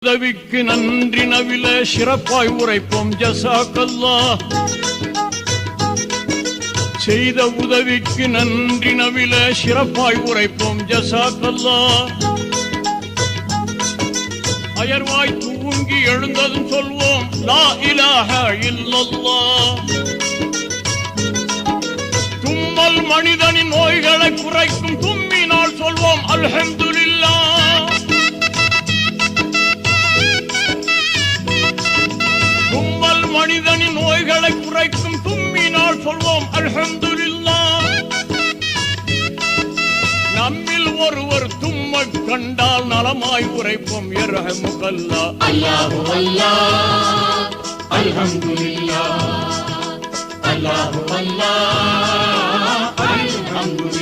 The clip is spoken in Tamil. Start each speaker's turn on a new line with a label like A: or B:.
A: உதவிக்கு நன்றி நவில சிறப்பாய் உரைப்போம் ஜஸாக்கல்லாஹ். செய்த உதவிக்கு நன்றி நவில சிறப்பாய் உரைப்போம் ஜஸாக்கல்லாஹ். அயர்வாய் தூங்கி எழுந்ததும் சொல்வோம் லா இலாஹ இல்லல்லாஹ். தும்மல் மனிதனின் நோய்களை குறைக்கும் தும்மினால் சொல்வோம் அல்ஹம்துலில்லாஹ். தும்மல் மனிதனின் நோய்களை குறைக்கும் தும்மினால் சொல்வோம் அல்ஹம்துலில்லாஹ். நம்மில் ஒருவர் தும்மை கண்டால் நலமாய் உரைப்போம் யர்ஹமுகல்லாஹ்.
B: அல்லாஹு அல்லாஹ் அல்ஹம்துலில்லாஹ் அல்லாஹு அல்லாஹ் அல்ஹம்துலில்லாஹ்.